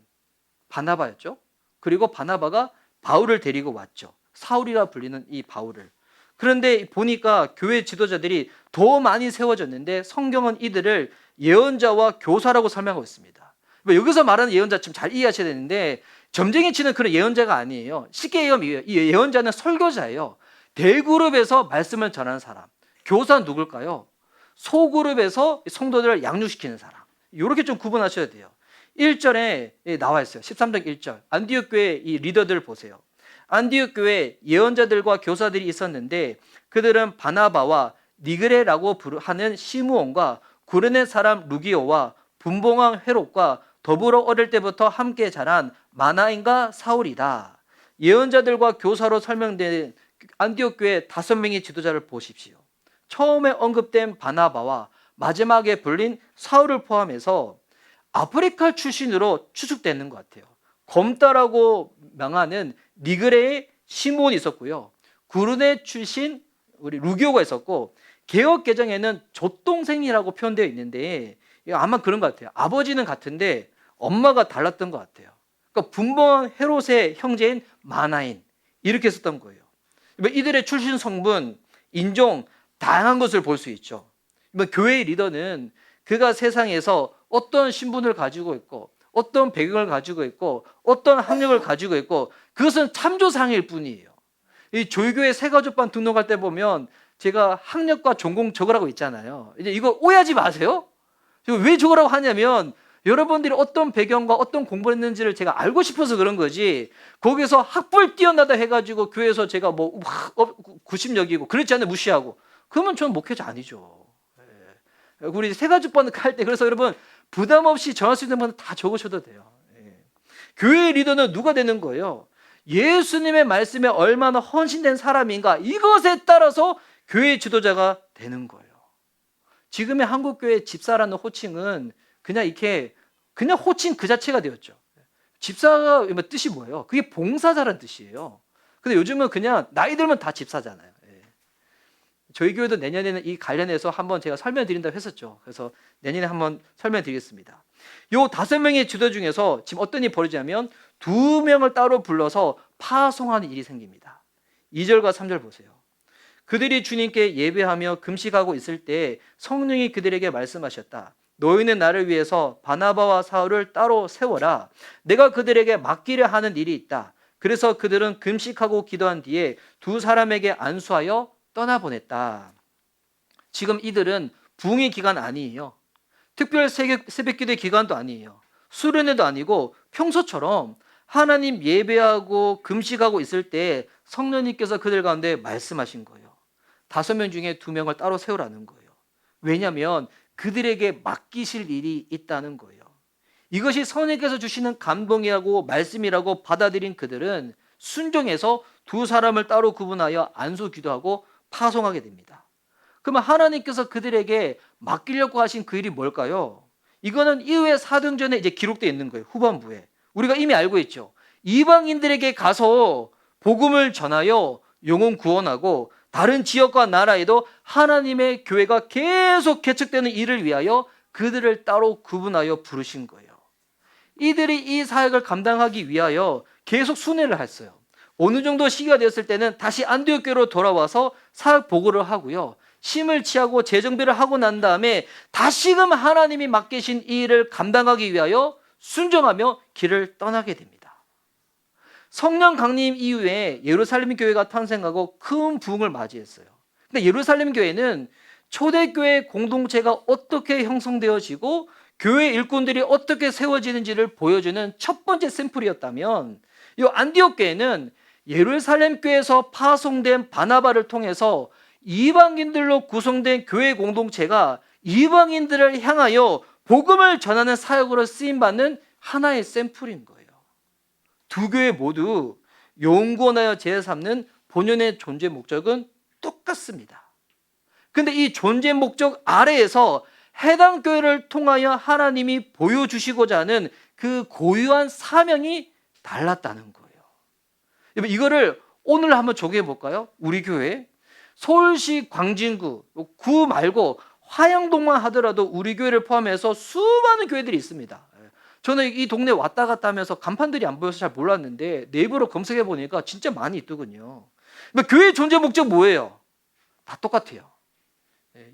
바나바였죠. 그리고 바나바가 바울을 데리고 왔죠. 사울이라 불리는 이 바울을. 그런데 보니까 교회 지도자들이 더 많이 세워졌는데 성경은 이들을 예언자와 교사라고 설명하고 있습니다. 여기서 말하는 예언자 좀 잘 이해하셔야 되는데 점쟁이 치는 그런 예언자가 아니에요. 쉽게 얘기하면 이 예언자는 설교자예요. 대그룹에서 말씀을 전하는 사람. 교사는 누굴까요? 소그룹에서 성도들을 양육시키는 사람. 이렇게 좀 구분하셔야 돼요. 1절에 나와 있어요. 13장 1절. 안디옥 교회 이 리더들 보세요. 안디옥 교회 예언자들과 교사들이 있었는데 그들은 바나바와 니그레라고 하는 시므온과 구레네 사람 루기오와 분봉왕 헤롯과 더불어 어릴 때부터 함께 자란 마나인과 사울이다. 예언자들과 교사로 설명된 안디옥 교회 5명의 지도자를 보십시오. 처음에 언급된 바나바와 마지막에 불린 사울을 포함해서 아프리카 출신으로 추측되는 것 같아요. 검다라고 명하는 니그레의 시므온이 있었고요. 구르네 출신 우리 루기오가 있었고 개역 개정에는 젖동생이라고 표현되어 있는데 아마 그런 것 같아요. 아버지는 같은데 엄마가 달랐던 것 같아요. 그러니까 분봉 헤롯의 형제인 마나인 이렇게 썼던 거예요. 이들의 출신 성분, 인종 다양한 것을 볼 수 있죠. 교회의 리더는 그가 세상에서 어떤 신분을 가지고 있고 어떤 배경을 가지고 있고 어떤 학력을 가지고 있고 그것은 참조상일 뿐이에요. 이 조교회 새가족반 등록할 때 보면 제가 학력과 전공 적으라고 있잖아요. 이제 이거 오해하지 마세요. 왜 적으라고 하냐면 여러분들이 어떤 배경과 어떤 공부를 했는지를 제가 알고 싶어서 그런 거지 거기서 학벌 뛰어나다 해가지고 교회에서 제가 뭐 90여기고 그렇지 않으면 무시하고 그러면 저는 목회자 아니죠. 우리 새가족반 할 때 그래서 여러분 부담 없이 정할 수 있는 건 다 적으셔도 돼요. 교회의 리더는 누가 되는 거예요? 예수님의 말씀에 얼마나 헌신된 사람인가 이것에 따라서 교회 지도자가 되는 거예요. 지금의 한국교회 집사라는 호칭은 그냥 이렇게 그냥 호칭 그 자체가 되었죠. 집사가 뜻이 뭐예요? 그게 봉사자라는 뜻이에요. 근데 요즘은 그냥 나이 들면 다 집사잖아요. 저희 교회도 내년에는 이 관련해서 한번 제가 설명드린다고 했었죠. 그래서 내년에 한번 설명드리겠습니다. 요 5명의 지도 중에서 지금 어떤 일이 벌어지냐면 2명을 따로 불러서 파송하는 일이 생깁니다. 2절과 3절 보세요. 그들이 주님께 예배하며 금식하고 있을 때 성령이 그들에게 말씀하셨다. 너희는 나를 위해서 바나바와 사울을 따로 세워라. 내가 그들에게 맡기려 하는 일이 있다. 그래서 그들은 금식하고 기도한 뒤에 2 사람에게 안수하여 떠나보냈다. 지금 이들은 부흥의 기간 아니에요. 특별 새벽기도의 기간도 아니에요. 수련회도 아니고 평소처럼 하나님 예배하고 금식하고 있을 때 성령님께서 그들 가운데 말씀하신 거예요. 5명 중에 2명을 따로 세우라는 거예요. 왜냐하면 그들에게 맡기실 일이 있다는 거예요. 이것이 성령께서 주시는 감동이라고 말씀이라고 받아들인 그들은 순종해서 2 사람을 따로 구분하여 안수 기도하고 파송하게 됩니다. 그러면 하나님께서 그들에게 맡기려고 하신 그 일이 뭘까요? 이거는 이후에 사도행전에 이제 기록되어 있는 거예요. 후반부에. 우리가 이미 알고 있죠. 이방인들에게 가서 복음을 전하여 영혼 구원하고 다른 지역과 나라에도 하나님의 교회가 계속 개척되는 일을 위하여 그들을 따로 구분하여 부르신 거예요. 이들이 이 사역을 감당하기 위하여 계속 순회를 했어요. 어느 정도 시기가 되었을 때는 다시 안디옥 교회로 돌아와서 사역 보고를 하고요. 심을 취하고 재정비를 하고 난 다음에 다시금 하나님이 맡기신 이 일을 감당하기 위하여 순종하며 길을 떠나게 됩니다. 성령 강림 이후에 예루살렘 교회가 탄생하고 큰 부흥을 맞이했어요. 근데 예루살렘 교회는 초대교회 공동체가 어떻게 형성되어지고 교회 일꾼들이 어떻게 세워지는지를 보여주는 첫 번째 샘플이었다면, 이 안디옥 교회는 예루살렘 교회에서 파송된 바나바를 통해서 이방인들로 구성된 교회 공동체가 이방인들을 향하여 복음을 전하는 사역으로 쓰임받는 하나의 샘플인 거예요. 두 교회 모두 영구원하여 제삼는 본연의 존재 목적은 똑같습니다. 근데 이 존재 목적 아래에서 해당 교회를 통하여 하나님이 보여주시고자 하는 그 고유한 사명이 달랐다는 거예요. 이거를 오늘 한번 적용해 볼까요? 우리 교회 서울시 광진구 구 말고 화양동만 하더라도 우리 교회를 포함해서 수많은 교회들이 있습니다. 저는 이 동네 왔다 갔다 하면서 간판들이 안 보여서 잘 몰랐는데 네이버로 검색해 보니까 진짜 많이 있더군요. 교회의 존재 목적 뭐예요? 다 똑같아요.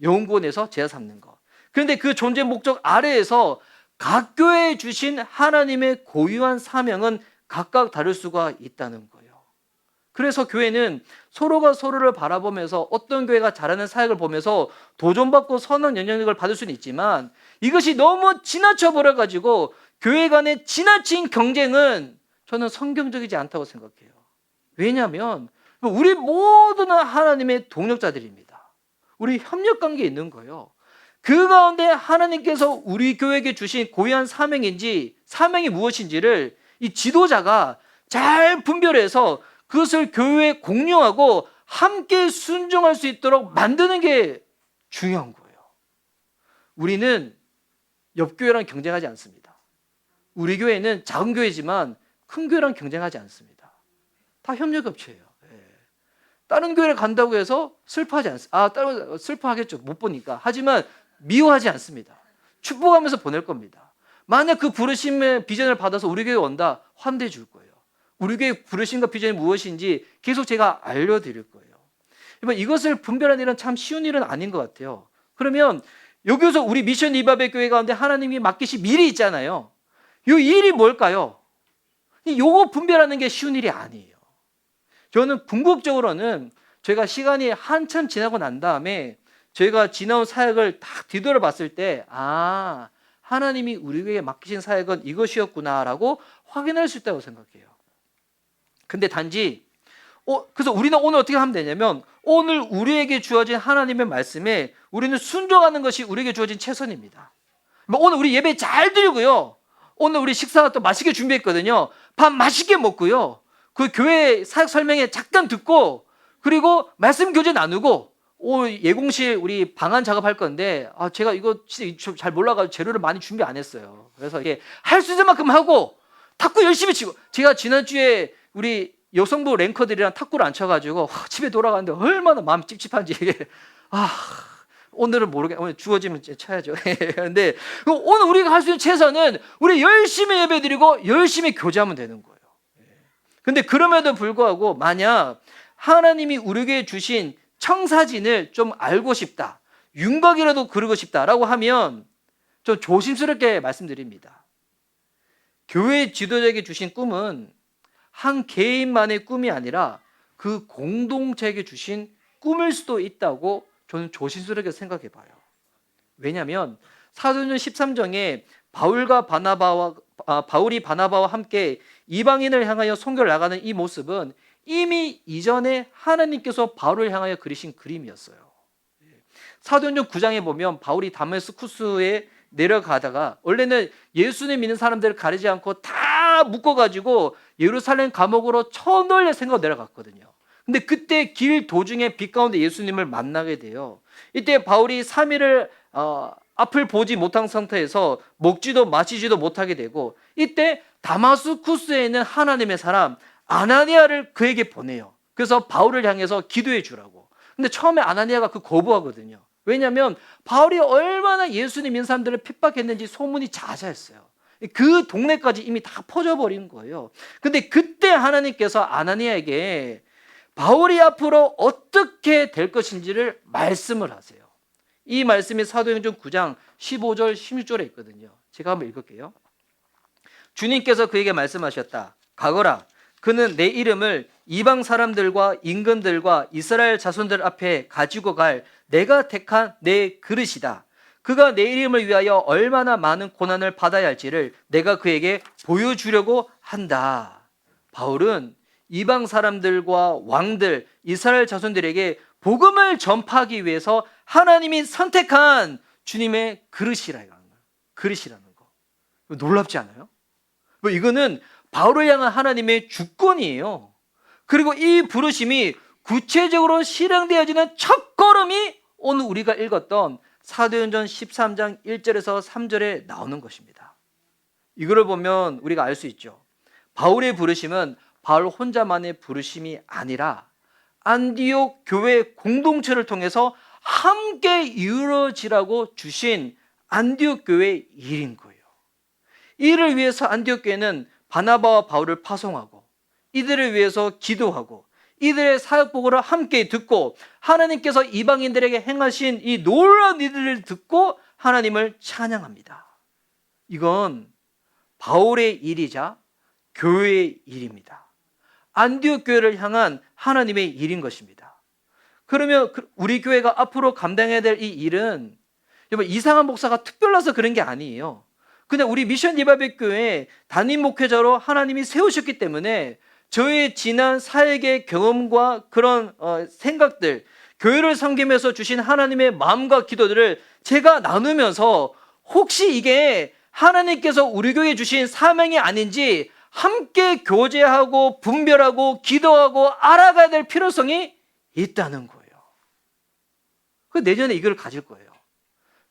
영혼구원에서 제사 삼는 거. 그런데 그 존재 목적 아래에서 각 교회에 주신 하나님의 고유한 사명은 각각 다를 수가 있다는 거예요. 그래서 교회는 서로가 서로를 바라보면서 어떤 교회가 잘하는 사역을 보면서 도전받고 선한 영향력을 받을 수는 있지만, 이것이 너무 지나쳐 버려가지고 교회 간의 지나친 경쟁은 저는 성경적이지 않다고 생각해요. 왜냐하면 우리 모두는 하나님의 동력자들입니다. 우리 협력관계에 있는 거예요. 그 가운데 하나님께서 우리 교회에게 주신 고유한 사명이 무엇인지를 이 지도자가 잘 분별해서 그것을 교회에 공유하고 함께 순종할 수 있도록 만드는 게 중요한 거예요. 우리는 옆 교회랑 경쟁하지 않습니다. 우리 교회는 작은 교회지만 큰 교회랑 경쟁하지 않습니다. 다 협력업체예요. 다른 교회를 간다고 해서 슬퍼하지 않습니다. 다른 슬퍼하겠죠. 못 보니까. 하지만 미워하지 않습니다. 축복하면서 보낼 겁니다. 만약 그 부르심의 비전을 받아서 우리 교회에 온다, 환대해 줄 거예요. 우리 교회 부르심과 비전이 무엇인지 계속 제가 알려드릴 거예요. 이것을 분별하는 일은 참 쉬운 일은 아닌 것 같아요. 그러면 여기서 우리 미션 리바벨 교회 가운데 하나님이 맡기신 일이 있잖아요. 이 일이 뭘까요? 이거 분별하는 게 쉬운 일이 아니에요. 저는 궁극적으로는 저희가 시간이 한참 지나고 난 다음에 저희가 지나온 사역을 딱 뒤돌아봤을 때, 하나님이 우리 교회에 맡기신 사역은 이것이었구나라고 확인할 수 있다고 생각해요. 근데 단지 그래서 우리는 오늘 어떻게 하면 되냐면, 오늘 우리에게 주어진 하나님의 말씀에 우리는 순종하는 것이 우리에게 주어진 최선입니다. 오늘 우리 예배 잘 드리고요, 오늘 우리 식사가 또 맛있게 준비했거든요. 밥 맛있게 먹고요, 그 교회 사역 설명회 잠깐 듣고, 그리고 말씀 교제 나누고, 예공실 우리 방안 작업할 건데 제가 이거 진짜 잘 몰라가지고 재료를 많이 준비 안 했어요. 그래서 이게 할 수 있는 만큼 하고 탁구 열심히 치고, 제가 지난주에 우리 여성부 랭커들이랑 탁구를 안 쳐가지고 집에 돌아가는데 얼마나 마음이 찝찝한지. 오늘은 오늘 주어지면 쳐야죠. 그런데 오늘 우리가 할 수 있는 최선은 우리 열심히 예배드리고 열심히 교제하면 되는 거예요. 근데 그럼에도 불구하고 만약 하나님이 우리에게 주신 청사진을 좀 알고 싶다, 윤곽이라도 그리고 싶다라고 하면 좀 조심스럽게 말씀드립니다. 교회 지도자에게 주신 꿈은 한 개인만의 꿈이 아니라 그 공동체에게 주신 꿈일 수도 있다고 저는 조심스럽게 생각해 봐요. 왜냐하면 사도행전 13장에 바울이 바나바와 함께 이방인을 향하여 선교를 나가는 이 모습은 이미 이전에 하나님께서 바울을 향하여 그리신 그림이었어요. 사도행전 9장에 보면 바울이 다메스쿠스에 내려가다가, 원래는 예수님 믿는 사람들을 가리지 않고 다 묶어가지고 예루살렘 감옥으로 쳐넣을 생각으로 내려갔거든요. 근데 그때 길 도중에 빛 가운데 예수님을 만나게 돼요. 이때 바울이 3일을 앞을 보지 못한 상태에서 먹지도 마시지도 못하게 되고, 이때 다마스쿠스에 있는 하나님의 사람 아나니아를 그에게 보내요. 그래서 바울을 향해서 기도해 주라고. 근데 처음에 아나니아가 거부하거든요. 왜냐하면 바울이 얼마나 예수님 믿는 사람들을 핍박했는지 소문이 자자했어요. 그 동네까지 이미 다 퍼져버린 거예요. 근데 그때 하나님께서 아나니아에게 바울이 앞으로 어떻게 될 것인지를 말씀을 하세요. 이 말씀이 사도행전 9장 15절 16절에 있거든요. 제가 한번 읽을게요. 주님께서 그에게 말씀하셨다. 가거라. 그는 내 이름을 이방 사람들과 임금들과 이스라엘 자손들 앞에 가지고 갈 내가 택한 내 그릇이다. 그가 내 이름을 위하여 얼마나 많은 고난을 받아야 할지를 내가 그에게 보여주려고 한다. 바울은 이방 사람들과 왕들, 이스라엘 자손들에게 복음을 전파하기 위해서 하나님이 선택한 주님의 그릇이라는 거예요. 그릇이라는 거. 놀랍지 않아요? 이거는 바울을 향한 하나님의 주권이에요. 그리고 이 부르심이 구체적으로 실행되어지는 첫걸음이 오늘 우리가 읽었던 사도행전 13장 1절에서 3절에 나오는 것입니다. 이거를 보면 우리가 알 수 있죠. 바울의 부르심은 바울 혼자만의 부르심이 아니라 안디옥 교회 공동체를 통해서 함께 이루어지라고 주신 안디옥 교회의 일인 거예요. 이를 위해서 안디옥 교회는 바나바와 바울을 파송하고 이들을 위해서 기도하고 이들의 사역 보고를 함께 듣고 하나님께서 이방인들에게 행하신 이 놀라운 일들을 듣고 하나님을 찬양합니다. 이건 바울의 일이자 교회의 일입니다. 안디옥 교회를 향한 하나님의 일인 것입니다. 그러면 우리 교회가 앞으로 감당해야 될 이 일은 여러분 이상한 목사가 특별해서 그런 게 아니에요. 그냥 우리 미션 리바이벌 교회 담임 목회자로 하나님이 세우셨기 때문에 저의 지난 사역의 경험과 그런 생각들, 교회를 섬기면서 주신 하나님의 마음과 기도들을 제가 나누면서 혹시 이게 하나님께서 우리 교회에 주신 사명이 아닌지 함께 교제하고 분별하고 기도하고 알아가야 될 필요성이 있다는 거예요. 그 내년에 이걸 가질 거예요.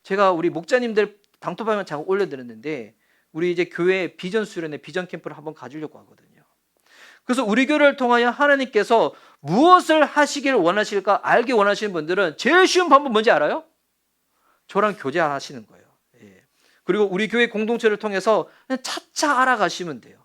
제가 우리 목자님들 당토방을 잠깐 올려드렸는데 우리 이제 교회 비전 수련회 비전 캠프를 한번 가지려고 하거든요. 그래서 우리 교회를 통하여 하나님께서 무엇을 하시길 원하실까 알기 원하시는 분들은 제일 쉬운 방법 뭔지 알아요? 저랑 교제하시는 거예요. 예. 그리고 우리 교회 공동체를 통해서 그냥 차차 알아가시면 돼요.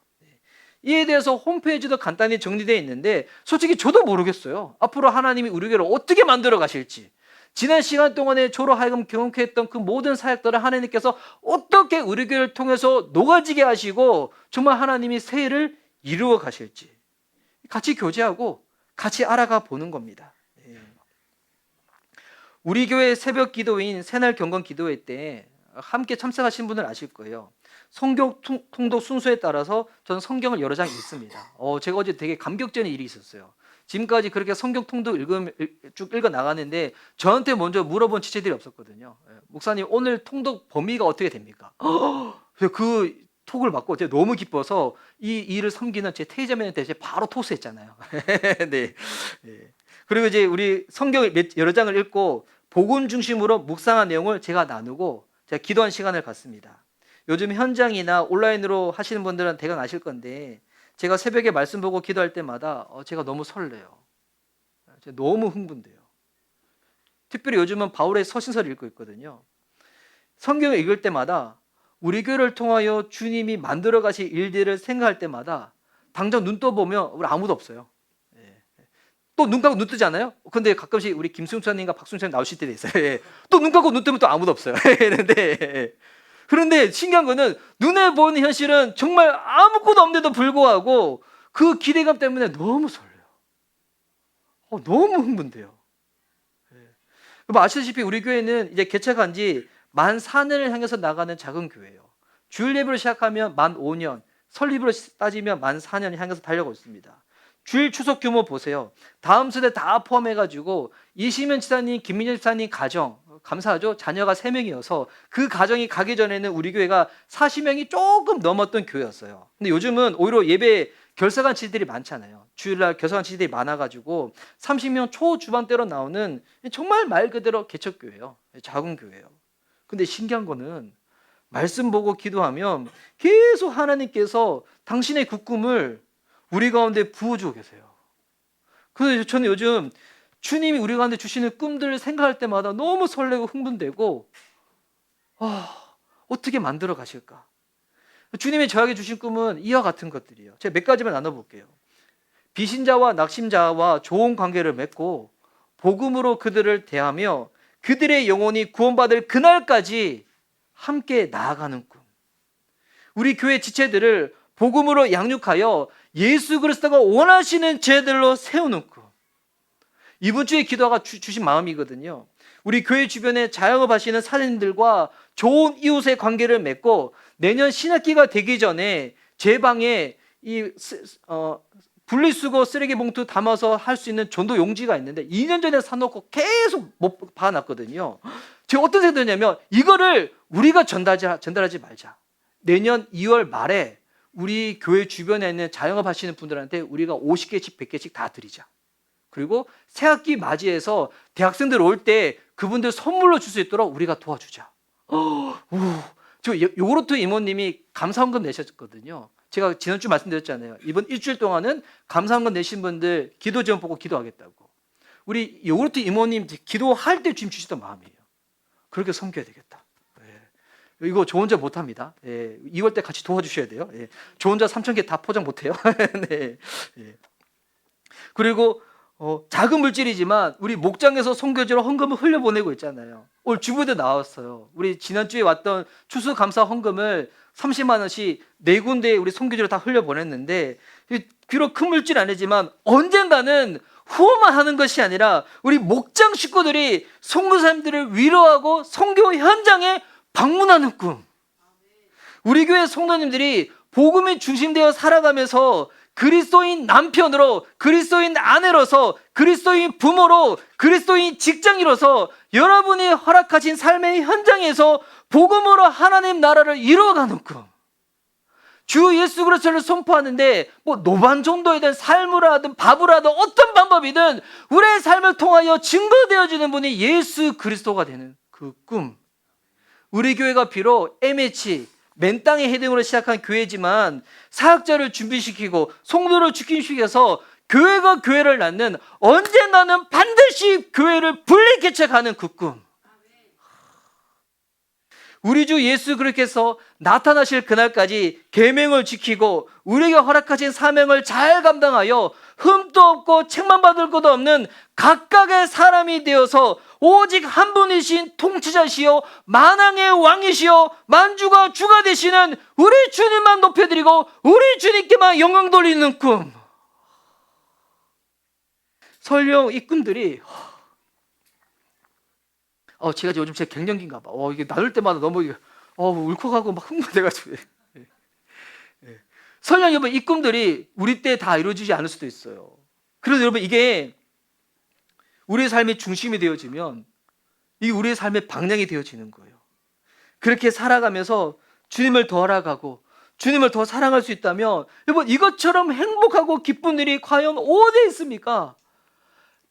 이에 대해서 홈페이지도 간단히 정리되어 있는데 솔직히 저도 모르겠어요. 앞으로 하나님이 우리 교회를 어떻게 만들어 가실지. 지난 시간 동안에 저로 하여금 경험케 했던 그 모든 사역들을 하나님께서 어떻게 우리 교회를 통해서 녹아지게 하시고 정말 하나님이 새 일을 이루어 가실지 같이 교제하고 같이 알아가 보는 겁니다. 우리 교회 새벽 기도인 새날 경건 기도회 때 함께 참석하신 분들 아실 거예요. 성경 통독 순서에 따라서 저는 성경을 여러 장 읽습니다. 제가 어제 되게 감격적인 일이 있었어요. 지금까지 그렇게 성경 통독 쭉 읽어 나가는데 저한테 먼저 물어본 지체들이 없었거든요. 목사님 오늘 통독 범위가 어떻게 됩니까? 그 톡을 받고 제가 너무 기뻐서 이 일을 섬기는 제 테이저맨한테 제가 바로 토스했잖아요. 네. 그리고 이제 우리 성경을 여러 장을 읽고 복음 중심으로 묵상한 내용을 제가 나누고 제가 기도한 시간을 갖습니다. 요즘 현장이나 온라인으로 하시는 분들은 대강 아실 건데 제가 새벽에 말씀 보고 기도할 때마다 제가 너무 설레요. 제가 너무 흥분돼요. 특별히 요즘은 바울의 서신서를 읽고 있거든요. 성경을 읽을 때마다 우리 교회를 통하여 주님이 만들어 가실 일들을 생각할 때마다 당장 눈 떠보면 우리 아무도 없어요. 또 눈 감고 눈 뜨잖아요. 근데 가끔씩 우리 김승찬님과 박승찬님 나오실 때도 있어요. 또 눈 감고 눈 뜨면 또 아무도 없어요. 그런데 신기한 거는 눈에 보이는 현실은 정말 아무것도 없는데도 불구하고 그 기대감 때문에 너무 설레요. 너무 흥분돼요. 아시다시피 우리 교회는 이제 개척한 지 만 4년을 향해서 나가는 작은 교회예요. 주일 예배를 시작하면 만 5년, 설립으로 따지면 만 4년을 향해서 달려가고 있습니다. 주일 추석 규모 보세요. 다음 세대 다 포함해가지고 이시면 지사님, 김민현 지사님 가정 감사하죠. 자녀가 3명이어서 그 가정이 가기 전에는 우리 교회가 40명이 조금 넘었던 교회였어요. 근데 요즘은 오히려 예배 결석한 지들이 많잖아요. 주일날 결석한 지들이 많아가지고 30명 초중반대로 나오는 정말 말 그대로 개척교회예요. 작은 교회예요. 근데 신기한 거는 말씀 보고 기도하면 계속 하나님께서 당신의 그 꿈을 우리 가운데 부어주고 계세요. 그래서 저는 요즘 주님이 우리 가운데 주시는 꿈들을 생각할 때마다 너무 설레고 흥분되고 어떻게 만들어 가실까? 주님이 저에게 주신 꿈은 이와 같은 것들이에요. 제가 몇 가지만 나눠볼게요. 비신자와 낙심자와 좋은 관계를 맺고 복음으로 그들을 대하며 그들의 영혼이 구원받을 그날까지 함께 나아가는 꿈. 우리 교회 지체들을 복음으로 양육하여 예수 그리스도가 원하시는 제들로 세우는 꿈. 이번 주에 기도가 주신 마음이거든요. 우리 교회 주변에 자영업 하시는 사장님들과 좋은 이웃의 관계를 맺고 내년 신학기가 되기 전에 제 방에 분리수거 쓰레기 봉투 담아서 할 수 있는 전도 용지가 있는데 2년 전에 사놓고 계속 못 봐놨거든요. 제가 어떤 생각이 드냐면 이거를 우리가 전달하지 말자. 내년 2월 말에 우리 교회 주변에 있는 자영업 하시는 분들한테 우리가 50개씩 100개씩 다 드리자. 그리고 새학기 맞이해서 대학생들 올 때 그분들 선물로 줄 수 있도록 우리가 도와주자. 저 요구르트 이모님이 감사원금 내셨거든요. 제가 지난주 말씀드렸잖아요. 이번 일주일 동안은 감사원금 내신 분들 기도 제목 보고 기도하겠다고. 우리 요구르트 이모님 기도할 때 주님 주시던 마음이에요. 그렇게 섬겨야 되겠다. 이거 저 혼자 못합니다. 2월 때 같이 도와주셔야 돼요. 저 혼자 3,000개 다 포장 못해요. 네. 그리고 작은 물질이지만 우리 목장에서 선교지로 헌금을 흘려보내고 있잖아요. 오늘 주부대 나왔어요. 우리 지난주에 왔던 추수감사 헌금을 30만 원씩 4군데에 우리 선교지로 다 흘려보냈는데, 비록 큰 물질 아니지만 언젠가는 후원만 하는 것이 아니라 우리 목장 식구들이 선교사님들을 위로하고 선교 현장에 방문하는 꿈. 우리 교회 성도님들이 복음이 중심되어 살아가면서 그리스도인 남편으로, 그리스도인 아내로서, 그리스도인 부모로, 그리스도인 직장인으로서 여러분이 허락하신 삶의 현장에서 복음으로 하나님 나라를 이루어가는 꿈. 주 예수 그리스도를 선포하는데 노반 정도이든 삶을 하든 밥을 하든 어떤 방법이든 우리의 삶을 통하여 증거되어지는 분이 예수 그리스도가 되는 그 꿈. 우리 교회가 비록 MH 맨 땅의 헤딩으로 시작한 교회지만 사역자를 준비시키고 성도를 지키시켜서 교회가 교회를 낳는, 언젠가는 반드시 교회를 분리개척하는 그 꿈. 우리 주 예수 그리스도께서 나타나실 그날까지 계명을 지키고 우리에게 허락하신 사명을 잘 감당하여 흠도 없고 책만 받을 것도 없는 각각의 사람이 되어서 오직 한 분이신 통치자시요 만왕의 왕이시요 만주가 주가 되시는 우리 주님만 높여드리고 우리 주님께만 영광 돌리는 꿈. 설령 이 꿈들이 제가 요즘 제 갱년기인가 봐. 이게 나눌 때마다 너무 울컥하고 막 흥분돼가지고. 설령 여러분 이 꿈들이 우리 때 다 이루어지지 않을 수도 있어요. 그래서 여러분 이게 우리의 삶의 중심이 되어지면 이게 우리의 삶의 방향이 되어지는 거예요. 그렇게 살아가면서 주님을 더 알아가고 주님을 더 사랑할 수 있다면 여러분 이것처럼 행복하고 기쁜 일이 과연 어디에 있습니까?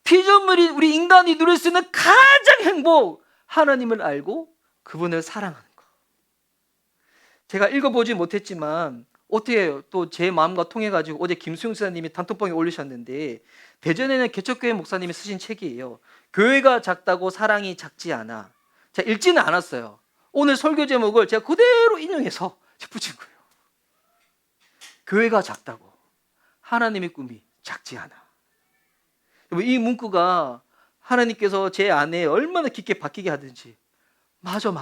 피조물이 우리 인간이 누릴 수 있는 가장 행복, 하나님을 알고 그분을 사랑하는 것. 제가 읽어보지 못했지만 어떻게 또 제 마음과 통해가지고 어제 김수영 지사님이 단톡방에 올리셨는데, 대전에는 개척교회 목사님이 쓰신 책이에요. 교회가 작다고 사랑이 작지 않아. 제가 읽지는 않았어요. 오늘 설교 제목을 제가 그대로 인용해서 붙인 거예요. 교회가 작다고 하나님의 꿈이 작지 않아. 이 문구가 하나님께서 제 안에 얼마나 깊게 박히게 하든지, 맞아.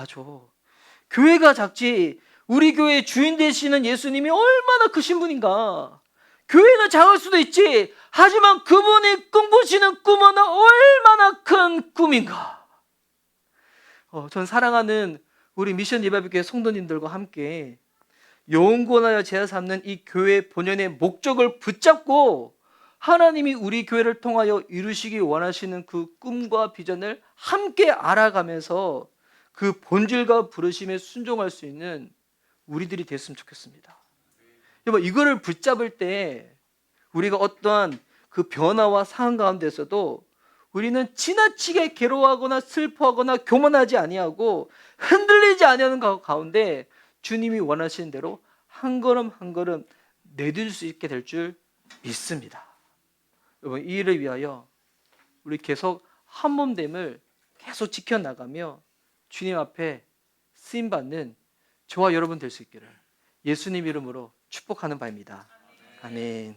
교회가 작지 우리 교회의 주인 되시는 예수님이 얼마나 크신 분인가. 교회는 작을 수도 있지, 하지만 그분이 꿈꾸시는 꿈은 얼마나 큰 꿈인가. 전 사랑하는 우리 미션 리바이벌 성도님들과 함께 영원하여 제자 삼는 이 교회 본연의 목적을 붙잡고 하나님이 우리 교회를 통하여 이루시기 원하시는 그 꿈과 비전을 함께 알아가면서 그 본질과 부르심에 순종할 수 있는 우리들이 됐으면 좋겠습니다. 여러분, 이거를 붙잡을 때 우리가 어떠한 그 변화와 상황 가운데서도 우리는 지나치게 괴로워하거나 슬퍼하거나 교만하지 아니하고 흔들리지 아니하는 가운데 주님이 원하시는 대로 한 걸음 한 걸음 내딜 수 있게 될 줄 믿습니다. 여러분, 이 일을 위하여 우리 계속 한 몸됨을 계속 지켜나가며 주님 앞에 쓰임받는 저와 여러분 될 수 있기를 예수님 이름으로 축복하는 바입니다. 아멘.